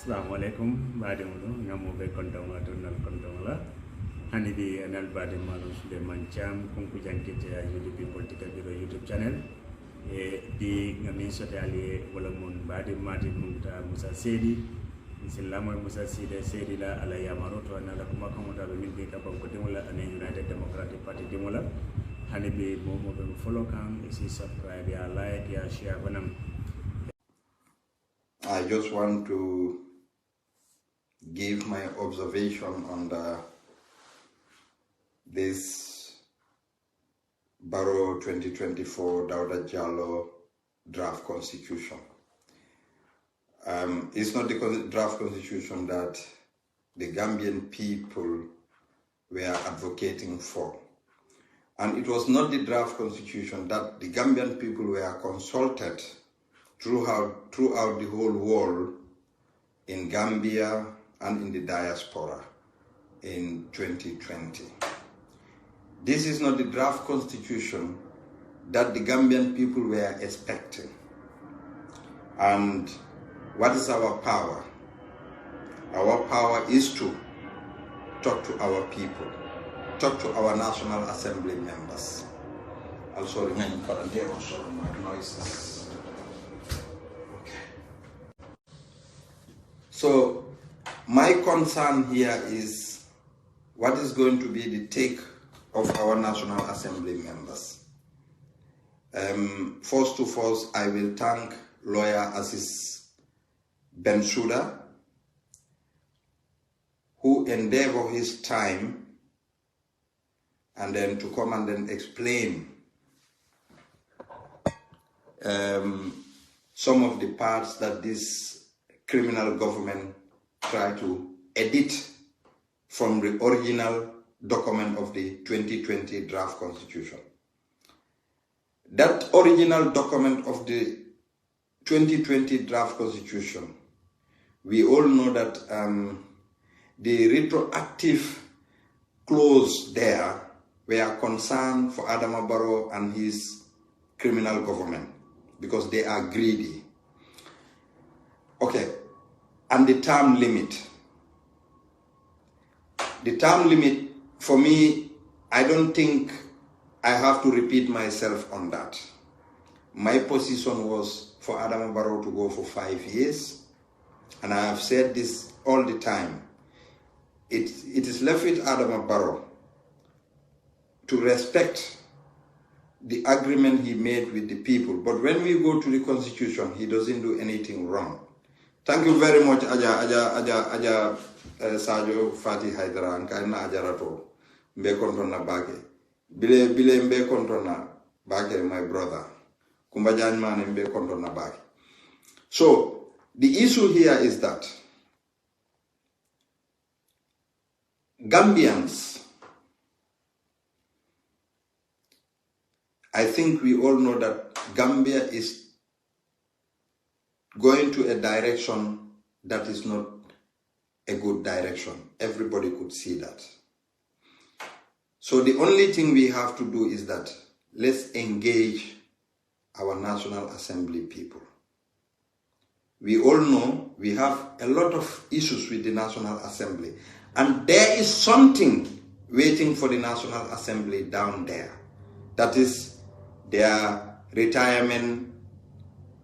Assalamualaikum badimulu ngamu be kontong adunal kontong la hani di anal badim malum sude mancam kunku jangkite ya UDP political bureau YouTube channel di ngamin sote ali wala mun badim mati munta Musa Saidy Islamo Musa Saidy la ala yamaroto anala kuma kamuta be min be kapam ko demola ane United Democratic Party demola hani be momo be follow kan isi subscribe ya like ya share banam. I just want to give my observation on this Barrow 2024 Dawda Jallow draft constitution. It's not the draft constitution that the Gambian people were advocating for. And it was not the draft constitution that the Gambian people were consulted throughout the whole world in Gambia and in the diaspora in 2020. This is not the draft constitution that the Gambian people were expecting. And what is our power? Our power is to talk to our people, talk to our National Assembly members. Also, there are some noises. So, my concern here is what is going to be the take of our National Assembly members. First, I will thank lawyer Aziz Bensouda, who endeavored his time and then to come and then explain some of the parts that this criminal government try to edit from the original document of the 2020 draft constitution. That original document of the 2020 draft constitution, we all know that the retroactive clause there were concerned for Adama Barrow and his criminal government because they are greedy. Okay, and the term limit. The term limit, for me, I don't think I have to repeat myself on that. My position was for Adama Barrow to go for 5 years, and I have said this all the time. It is left with Adama Barrow to respect the agreement he made with the people, but when we go to the constitution, he doesn't do anything wrong. Thank you very much, Aja Sajo Fati Haidara, and Kaina Ajarato, Mbe Kontona Bake. Bile Mbe Kontona Bake, my brother. Kumbajan man Mbe Kontona Bake. So, the issue here is that Gambians, I think we all know that Gambia is going to a direction that is not a good direction. Everybody could see that. So the only thing we have to do is that let's engage our National Assembly people. We all know we have a lot of issues with the National Assembly, and there is something waiting for the National Assembly down there. That is their retirement,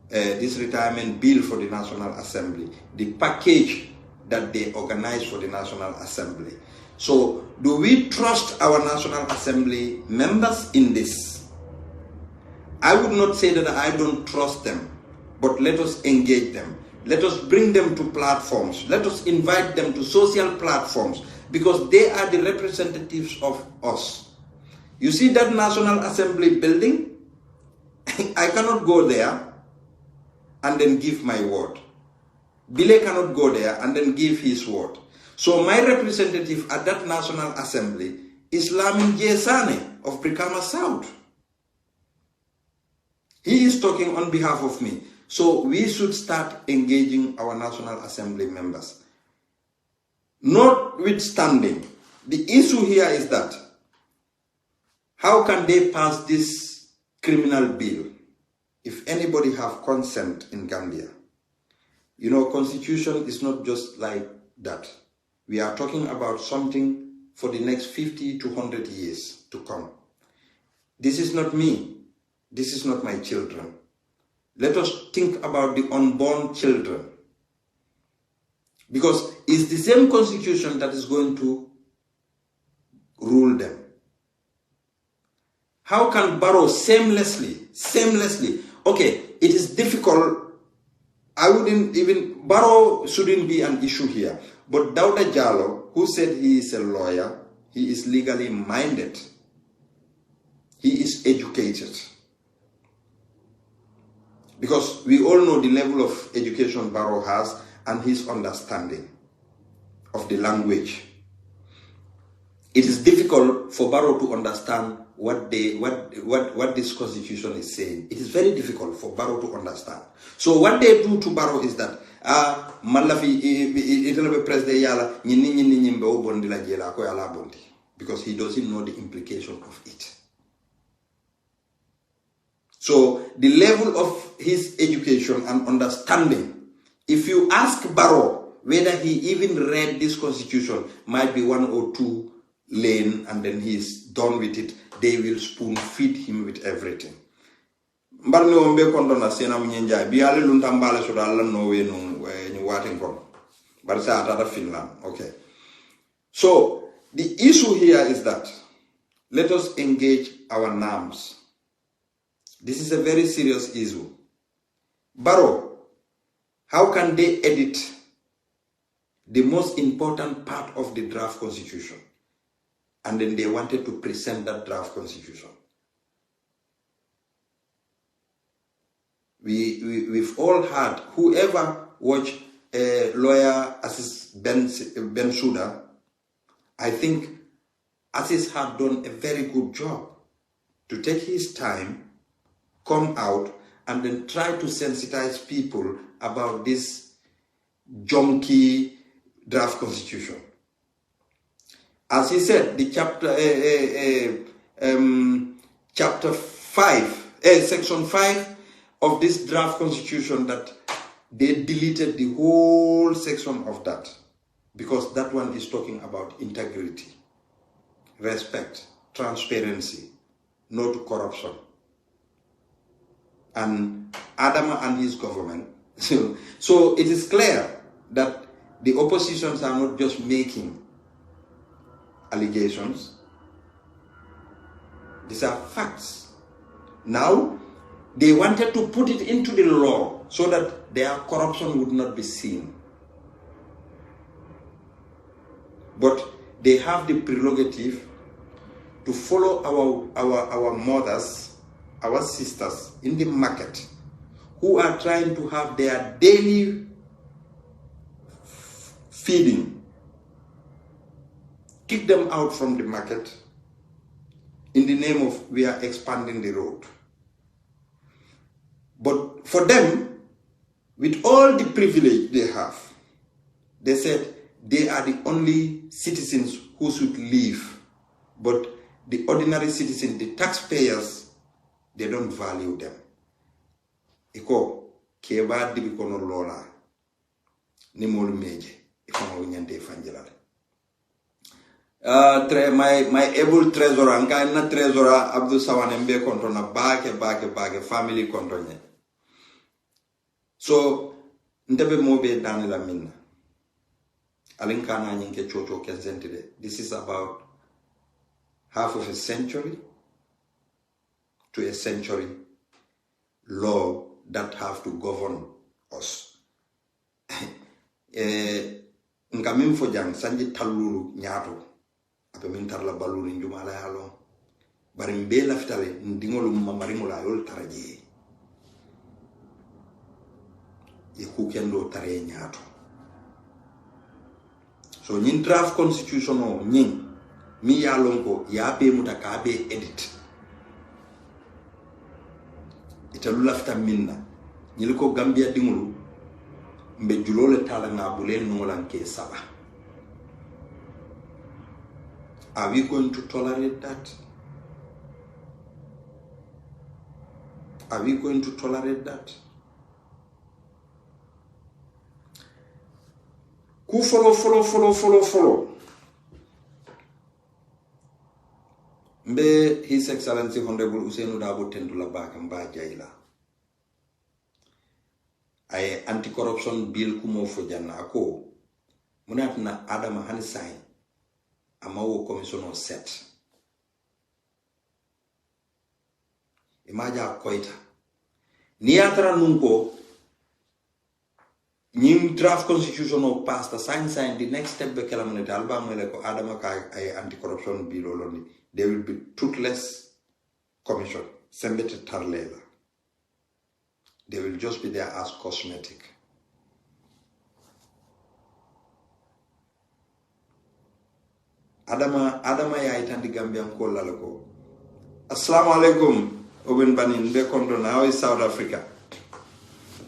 this retirement bill for the National Assembly, the package that they organized for the National Assembly. So, do we trust our National Assembly members in this? I would not say that I don't trust them, but let us engage them. Let us bring them to platforms. Let us invite them to social platforms, because they are the representatives of us. You see that National Assembly building? I cannot go there and then give my word. Bile cannot go there and then give his word. So my representative at that National Assembly is Lamin Jesane of Brikama South. He is talking on behalf of me. So we should start engaging our National Assembly members. Notwithstanding, the issue here is that how can they pass this criminal bill if anybody have consent in Gambia? You know, constitution is not just like that. We are talking about something for the next 50 to 100 years to come. This is not me. This is not my children. Let us think about the unborn children. Because it's the same constitution that is going to rule them. How can Barrow shamelessly, okay, it is difficult. I wouldn't even, Barrow shouldn't be an issue here. But Dawda Jallow, who said he is a lawyer, he is legally minded. He is educated. Because we all know the level of education Barrow has and his understanding of the language. It is difficult for Barrow to understand what this constitution is saying. It is very difficult for Barrow to understand. So what they do to Barrow is that because he doesn't know the implication of it. So the level of his education and understanding, if you ask Barrow whether he even read this constitution, might be 1 or 2 lane and then he's done with it. They will spoon feed him with everything. Okay. So the issue here is that let us engage our norms. This is a very serious issue. Barrow, how can they edit the most important part of the draft constitution? And then they wanted to present that draft constitution. We've all heard, whoever watched lawyer Assis Ben Suda, I think Assis had done a very good job to take his time, come out, and then try to sensitize people about this junky draft constitution. As he said, the section 5 of this draft constitution, that they deleted the whole section of that, because that one is talking about integrity, respect, transparency, no to corruption. And Adama and his government. So it is clear that the oppositions are not just making allegations. These are facts. Now, they wanted to put it into the law so that their corruption would not be seen. But they have the prerogative to follow our mothers, our sisters in the market, who are trying to have their daily feeding. Kick them out from the market in the name of we are expanding the road. But for them, with all the privilege they have, they said they are the only citizens who should live. But the ordinary citizen, the taxpayers, they don't value them. Iko keba dibi kono lola ni molu meje ifamo nyande fanjelale. My able treasurer, nka na treasurer Abdul Sawane mbe konto na bake family konto nye. So ntebe mobe dani la minna. Alinka na nyinke chocho kenzentide. This is about half of a century to a century law that have to govern us. Nka mimfo jang sanji talulu nyato. Ape mintar la balulu njuma la yalo. Bari mbe laftale ndingolu mamaringo la yol taraje. Kukendo tare nyato. So nyin draft constitution o nyin mi ya lonko ya be mutakabe edit. Italu lafta minna. Nyiliko Gambia dingulu mbe julole tala ngabule ngolanke saba. Are we going to tolerate that? Are we going to tolerate that? Who follow. Mbe His Excellency Honorable Usainu Dabo Tendula Bakamba Jaila. Ay anti-corruption bill kumo fo janna ako. Munat na Adama hani sign. Amawo commission on set. Imaja koita. Niatra nunko. Nim draft constitution of pasta sign the next step be kalamunete alba mele ko Adama ka ay anti-corruption bill oloni. There will be toothless commission. Sembete tarlela. They will just be there as cosmetic. Adama ya itandi Gambia ko lalako. Assalamu alaikum. Oben banin be kondo now is South Africa.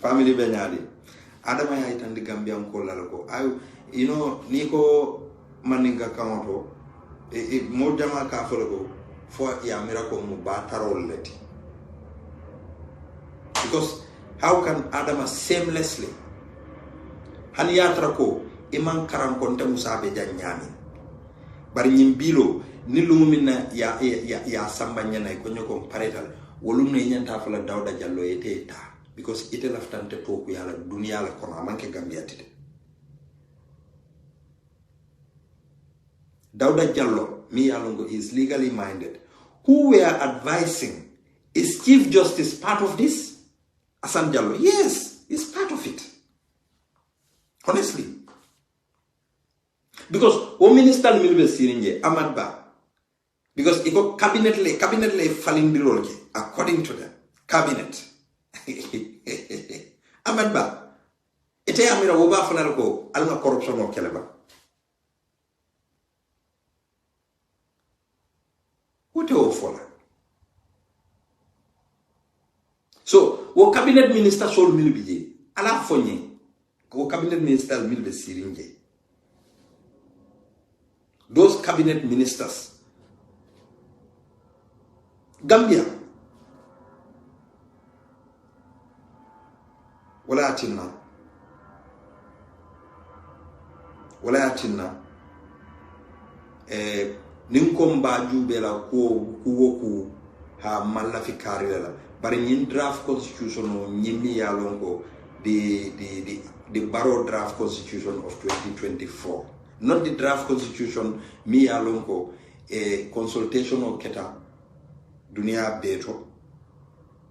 Family benyadi. Adama ya itandi Gambia ko lalako. You know niko maninga kamoto. Mo jama ka fologo for ya miracle mu ba tarol leti. Because how can Adama seamlessly hani yatra ko iman karan konte Musa be janyami bari nyimbilo ni lumina ya sambanya na ko nyoko paretal wolum ne nyanta fala Dawda Jallow ete ta because ite laftante to ku yala dunia la kono manke Gambia tide. Dawda Jallow, me alongo, is legally minded. Who we are advising, is Chief Justice part of this? Asan Jallow, yes, he's part of it. Honestly. Because o minister milbe sirinje Ahmad Ba. Because iko cabinet le falling birol according to them. Cabinet. Ahmad Ba. Ite amira woba fanal ko alma corruption o keleba. What a follow. So, wo cabinet minister sol milbije ala fonye wo cabinet minister milbe sirinje. Those cabinet ministers Gambia wala atinna ninkomba jubela ku ha malla fi karela bari nyin draft constitution o nyimi yalongo the Barrow draft constitution of 2024, not the draft constitution mi yalongo a consultation of keta dunia beto.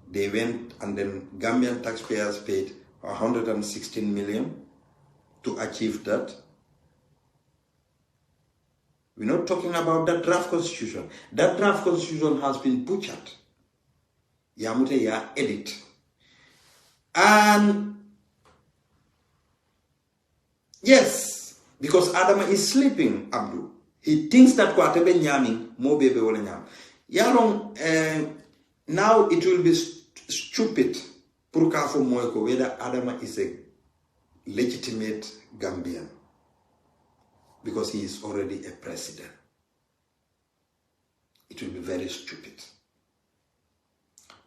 They went and then Gambian taxpayers paid 116 million to achieve that. We're not talking about that draft constitution. That draft constitution has been butchered. Yamute ya edit. And yes, because Adama is sleeping, Abdul. He thinks that kwatebe nyami, mo bebe wole nyam. Yarong, now it will be stupid purkafo moeko whether Adama is a legitimate Gambian. Because he is already a president. It will be very stupid.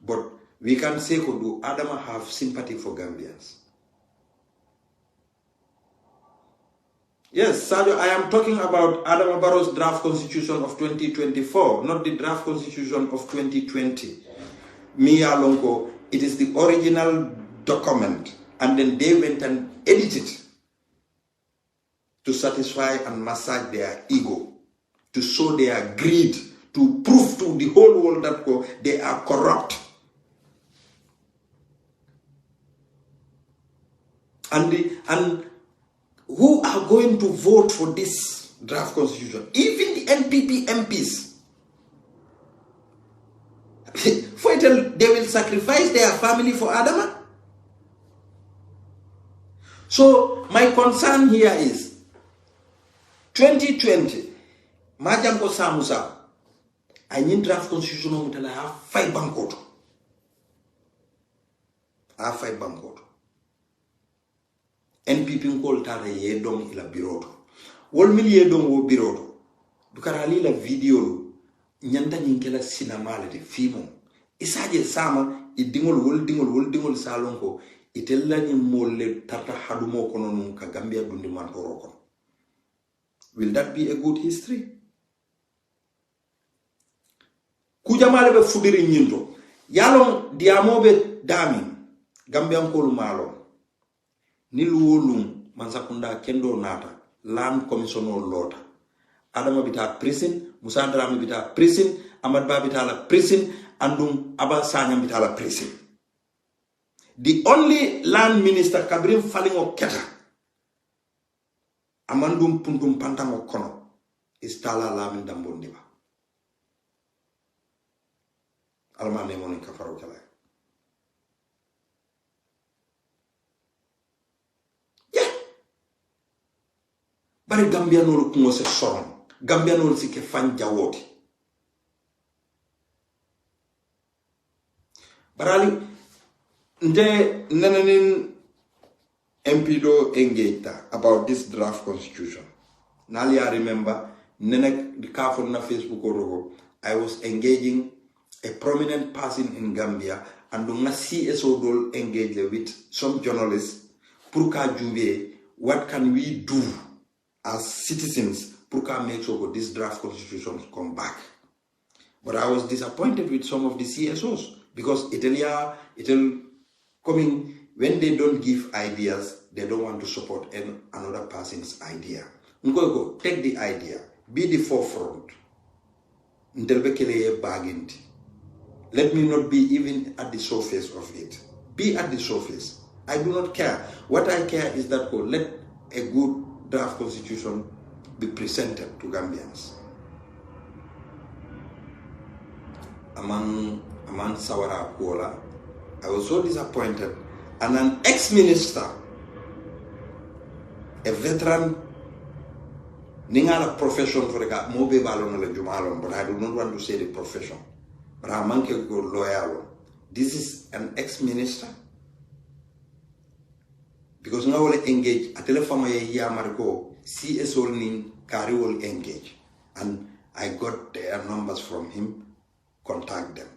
But we can say, do Adama have sympathy for Gambians? Yes, Sadio, I am talking about Adama Barrow's draft constitution of 2024, not the draft constitution of 2020. Mia Lonko, it is the original document, and then they went and edited it to satisfy and massage their ego, to show their greed, to prove to the whole world that they are corrupt. And who are going to vote for this draft constitution? Even the NPP MPs. They will sacrifice their family for Adama. So my concern here is 2020, Majanko Samusa, I need draft constitution until I have 5 bankot. NPP call tare yedom ila biroto. Wol mil yedom wo biroto. Dukarali la video nyanta nyinkela sinama la de fimo. Isaje sama idingol wol salonko itella ni molle tata hadumo kono nun ka Gambia dundi man horoko. Will that be a good history? Kujamale be fudiri nyinto. Yalong diamobe dami. Gambian kolu malo. Niluolum mansakunda kendo nata. Land commissioner lota. Adama bita prison. Musa Drame bita prison. Ahmad Ba bita la prison. Andum Aba Sanyang bita la prison. The only land minister Kabrim Falingo Keta. Amandum puntum pantango kono. Is Tala Lamin Dambondiba. Alma nemoni kafaro kala. Yeah. Bari Gambia no kungo se soron. Gambia no si ke fan jawoti. Barali nde nenanin MP do engaged about this draft constitution. Nali I remember nenek the car na Facebook or I was engaging a prominent person in Gambia and nga CSO dol engage with some journalists pour ka juve what can we do as citizens pour ka make sure this draft constitution come back. But I was disappointed with some of the CSOs because it'll coming when they don't give ideas, they don't want to support another person's idea. Ngogo, take the idea, be the forefront. Ndelbekele bargained. Let me not be even at the surface of it. Be at the surface. I do not care. What I care is that let a good draft constitution be presented to Gambians. Among Sawara Kuala, I was so disappointed. And an ex-minister, a veteran, Ningala profession for the Mobe Balon or Jumalon, but I do not want to say the profession. But I'm a lawyer. This is an ex-minister. Because now we engage, a telephone ya Marco, CSO Ning Kari will engage. And I got their numbers from him, contact them.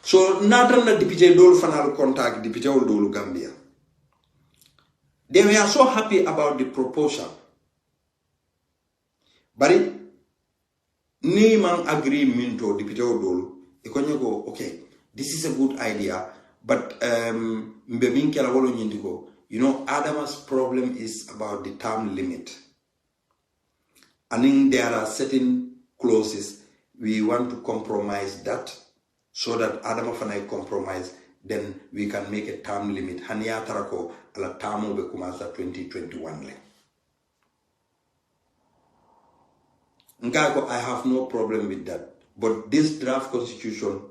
So Nathan the Deputy Dole Fanal contact Deputy Dole Gambia. They were so happy about the proposal. But ni man agreement to Deputy Dole, go, okay, this is a good idea, but you know, Adama's problem is about the term limit. And then there are certain clauses we want to compromise that. So that Adama Fanai compromise, then we can make a term limit. Hania Tarako ala tamu be kumasa 2021 le. Ngako, I have no problem with that. But this draft constitution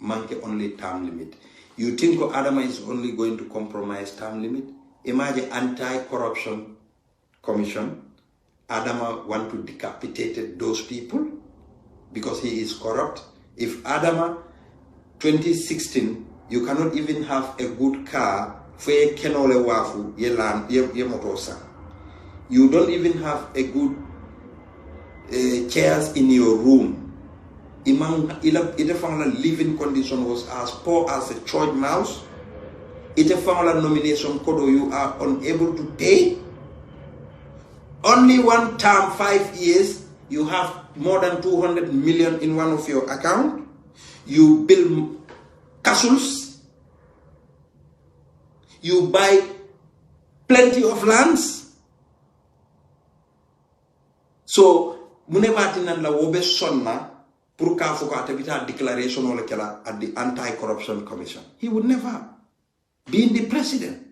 manke only term limit. You think Adama is only going to compromise term limit? Imagine anti-corruption commission. Adama want to decapitate those people because he is corrupt. If Adama 2016, you cannot even have a good car for a kenole wafu ye motosa. You don't even have a good chairs in your room. Ite family living condition was as poor as a church mouse. Ite family nomination code you are unable to pay. Only one term, 5 years, you have more than 200 million in one of your account. You build castles. You buy plenty of lands. So, munebatinan la wobe sonna pour ka fuka tabita declaration or at the Anti-Corruption Commission. He would never be the president.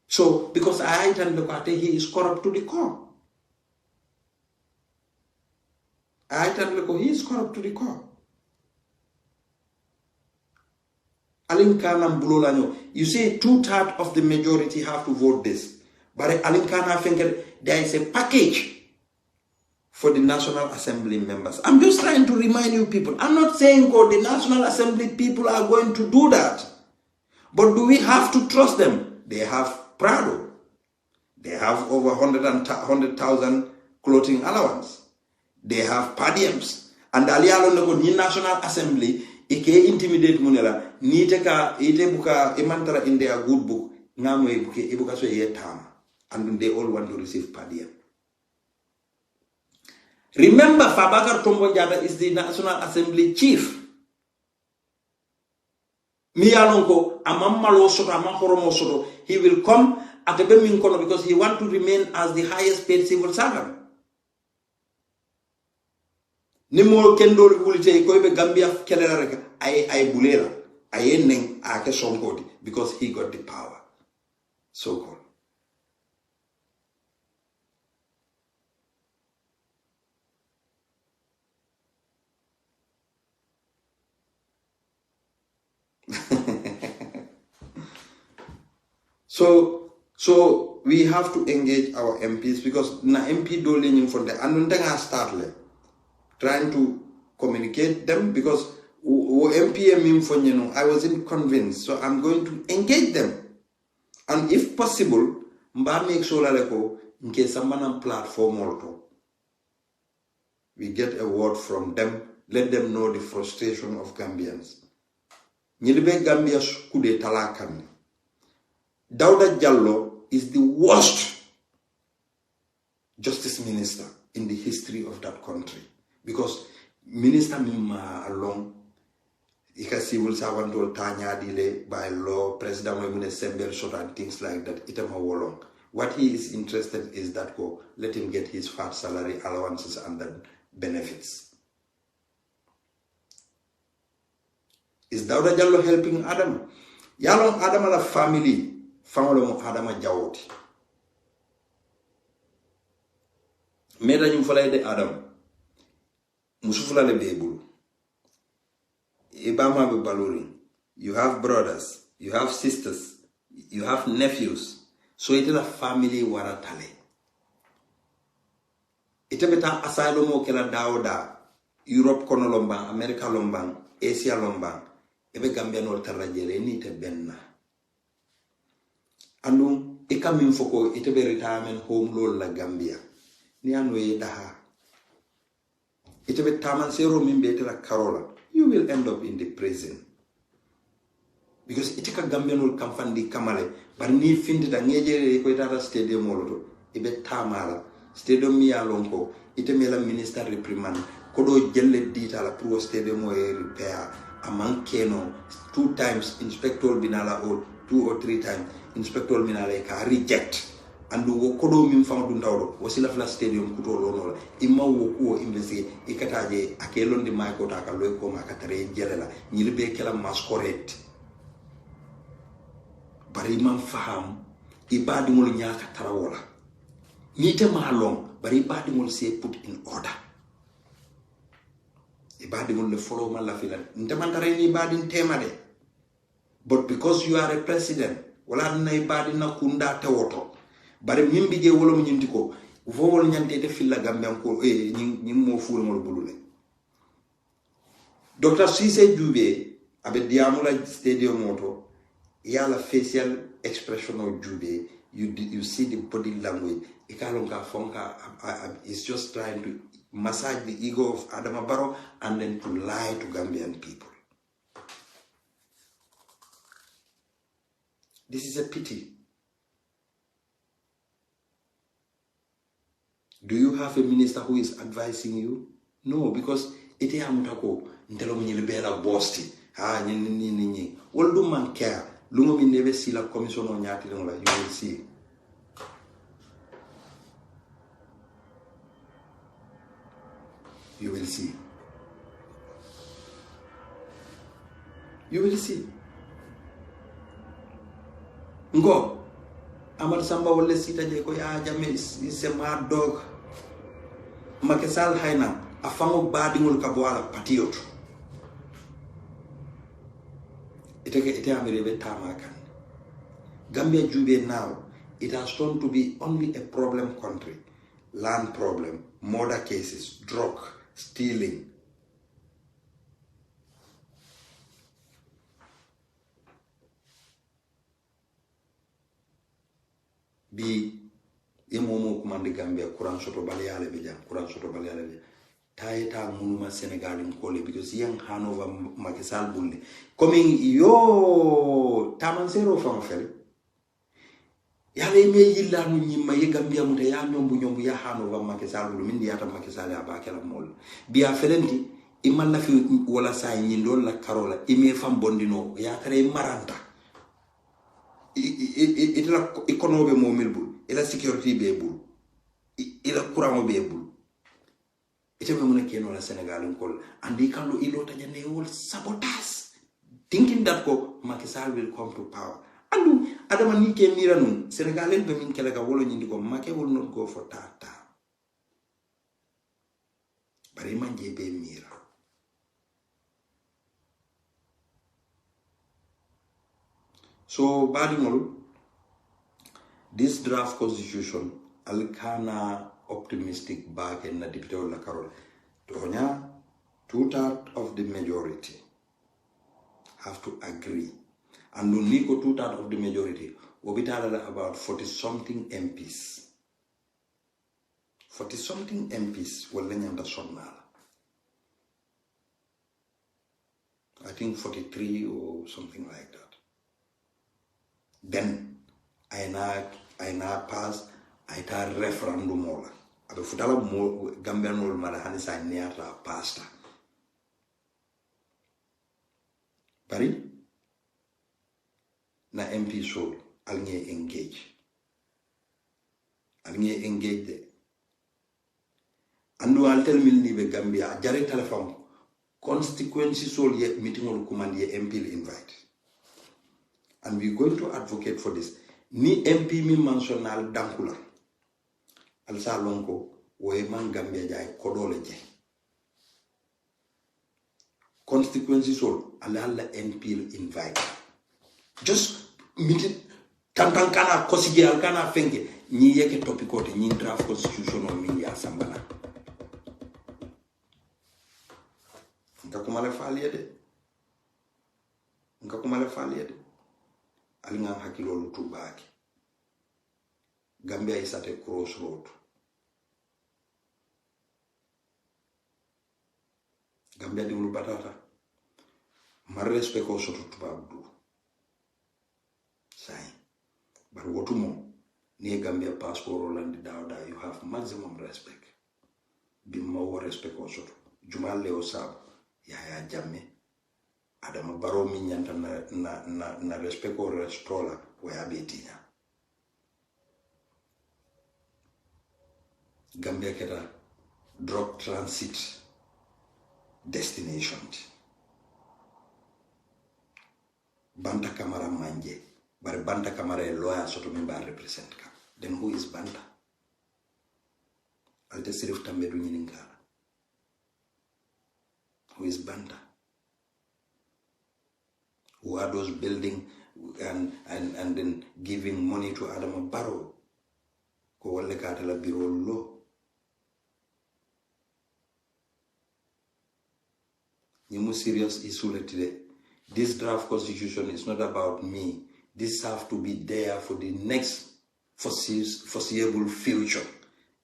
So, because I look at he is corrupt to the core. He is corrupt to the core. Alinkana Mbulolanyo. You say 2/3 of the majority have to vote this. But Alinkana think there is a package for the National Assembly members. I'm just trying to remind you people. I'm not saying the National Assembly people are going to do that. But do we have to trust them? They have Prado. They have over 100,000 clothing allowance. They have padiums. And alialo the National Assembly ike intimidate munela niteka ite buka imantara in their good book ngamwe buke ibuka so ye tam and they all want to receive per diem. Remember, Fabakar Tombo Jada is the National Assembly chief. Miyalonko, Amamalo Soto, Amaporomo Soto, he will come at the Beminkono because he wants to remain as the highest paid civil servant. Nimo Kendo Ulite Kobe Gambia Keleraka, I Bulela, I Neng Ake Sonkodi, because he got the power. So called. So we have to engage our MPs because na MP do learning from the and then start trying to communicate them because MP I wasn't convinced, so I'm going to engage them, and if possible, mba make sure in case someone on platform also we get a word from them, let them know the frustration of Gambians. Nyilibe Gambia kude talakan. Dawda Jallow is the worst justice minister in the history of that country because minister mima alone ika civil servant or tanya dile by law president women assemble short and things like that itama wolong. What he is interested is that go let him get his fat salary allowances and then benefits. Is Dawda Jallow helping Adam? Yalong Adam ala family mo Adama Jawoti. Meda nyum falay de Adam. Musufula le bebulu. Ibama be baluri. You have brothers, you have sisters, you have nephews. So it is a family waratale. Ite beta asylum o kela Dawda, Europe kono lombang, America lombang, Asia lombang. Ebe Gambia no tarajele ni te benna. Anu ika min foko ite be retirement home lol la Gambia ni anu e daha ite be taman zero min be la Carola, you will end up in the prison because ite ka Gambia no kamfandi kamale bar ni findi da ngejere ko tata stadium moloto ibe tamala stadium mi alonko ite mela minister reprimand ko do jelle dita la pro stadium o repair among keno 2 times inspector binala or 2 or 3 times inspector minale ka reject andu wo kodo min fama dun tawdo wasila fla stadium kuto lono la imma wo ko investigate ikataje akelon di may ko taka loy ko ma katare jelela nyilbe kala masquerade bari man faham ibadi mul nyaaka tarawola nite malong bari ibadi mul se put in order ibadi mul le follow man la filan ntamantare ni ibadi temade but because you are a president wala na ibadi na kunda tawoto bare mimbi je wolo mo nyinti ko vowol nyante de filla Gambia ko ñi mo fuul mo bulule Dr. Cissé Djoubé abe diamula stadium moto yala facial expression of Djoubé you see the body language ikalonga fonka is just trying to massage the ego of Adama Barrow and then to lie to Gambian people. This is a pity. Do you have a minister who is advising you? No, because ite amutako ntelo mnyilibela bosti. Ni. All do man care. Lungo mi neve si la commission on nyati lengola. You will see. You will see. You will see. Ngo Amar Samba wala sita je ko ya jame is a mad dog. Makesal haina afango badingul kabwala patriot. Ite amirebe tamakan. Gambia Jube now, it has turned to be only a problem country. Land problem, murder cases, drug, stealing. Bi yemomo kumande Gambia kuran soto baliyale be taita munuma Senegal in kole because yang Hanover Makisal bulle coming yo tamansero from fel yale me yilla no nyimma ye Gambia mu te ya nyombu ya Hanover Macky Sall lu min yata Macky Sall ya ba kala mol biya felenti imalla fi wala sa nyindol la karola ime fam bondino ya tare maranta ila economy mo milbul ila security be bul ila courant be bul ite me mona keno la Senegal ngol andi kalo ilo tajane wol sabotage thinking that ko Macky Sall will come to power. Andu adama ni ke mira nun Senegalen be min kala ka wolo nyindi ko Macky will not go for that. Bari manje be mira. So badimol this draft constitution alkana optimistic back in the deputy la Carol. Tonya 2/3 of the majority have to agree. And only go 2/3 of the majority. We be about 40-something MPs. 40-something MPs will learn the sonal. I think 43 or something like that. Then I na pass I ta referendum mola. Abe futala mo Gambia no mala hanisa neata pasta. Pari na MP soul alnge engage de andu altel milni be Gambia jare telephone constituency soul ye meeting on command ye MP invite, and we going to advocate for this. Ni MP mi mentional dankula al salonko we man Gambia jay kodole je constituency soul ala MP invite. Just meet tantan kana kosige al kana fenke ni yeke topikote ni draft constitution o mi ya sambana ngakumale faliede alinga hakilo lutubaki. Gambia is at a crossroad. Gambia di mulu batata mar respect ko soto tubabdu sai but wotumo ni Gambia passport land Dawda, you have maximum respect bi more respect ko soto jumal le osab ya jamme adama baro mi nyanta na respect ko restola we abetinya Gambia keta drug transit destination. Banta Kamara manje, but Banta Kamara a lawyer so to member represent ka. Then who is Banta? I'll just see if Tambedu Ningala. Who is Banta? Who are those building and then giving money to Adam Barrow? Ko wale katala biro lo. Nimu serious issue today. This draft constitution is not about me. This have to be there for the next foreseeable future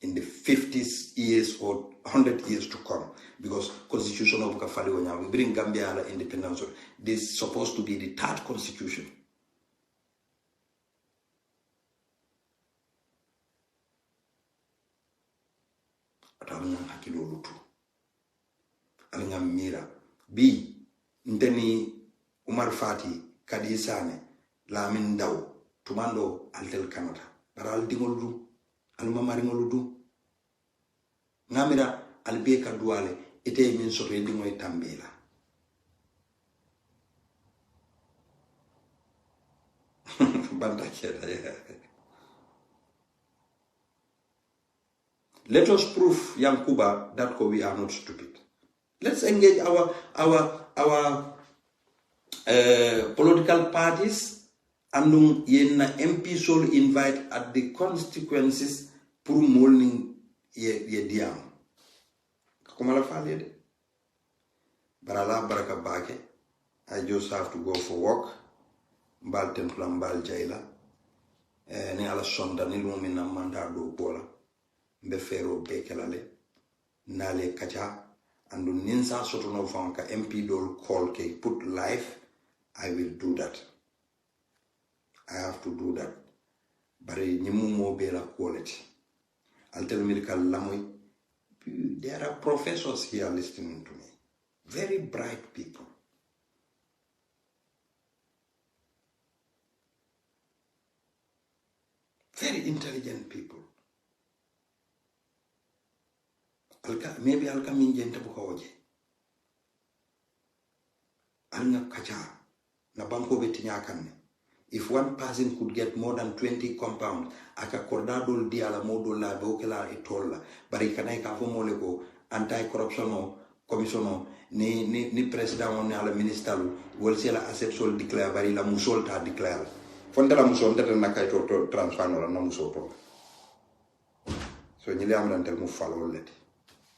in the 50 years or 100 years to come. Because constitution of Kafali Wanya, we bring Gambia independence. This is supposed to be the third constitution. Alinga mira bi ndeni Umar Fati Kadisane Lamin Daw Tumando Altel Canada Baral Dingoldu Almamaringoludu Namira Albe Kaduale ite min so rendingoy tambela Banda keda. Let us prove young Cuba that we are not stupid. Let's engage our political parties and yenna MP soul invite at the constituencies pour morning ye diam. Kakumala falede. Barala baraka bake. I just have to go for work. Mbal templa mbal jaila. Ni ala sonda ni lumina manda do bola. Mbefero bekelale. Nale kacha. And ninsa sotono fanka MP dol call ke put live, I will do that. I have to do that. bari nyimu mo be la quality altel medical lamoy. There are professors here listening to me, very bright people. Very intelligent people. Maybe Alka minjenta buka oje. Alnya kacha na banko betinya kanne. If one person could get more than 20 compounds, aka cordadol di ala modol la bokela etola, bari kanai ka fo moleko anti-corruption commission ni president on ala minister wol sela asset sol declare bari la musol ta declare. Fonda la musol ta na kay to transfer no la musol to. So ñi li am lan tel mu falol leti.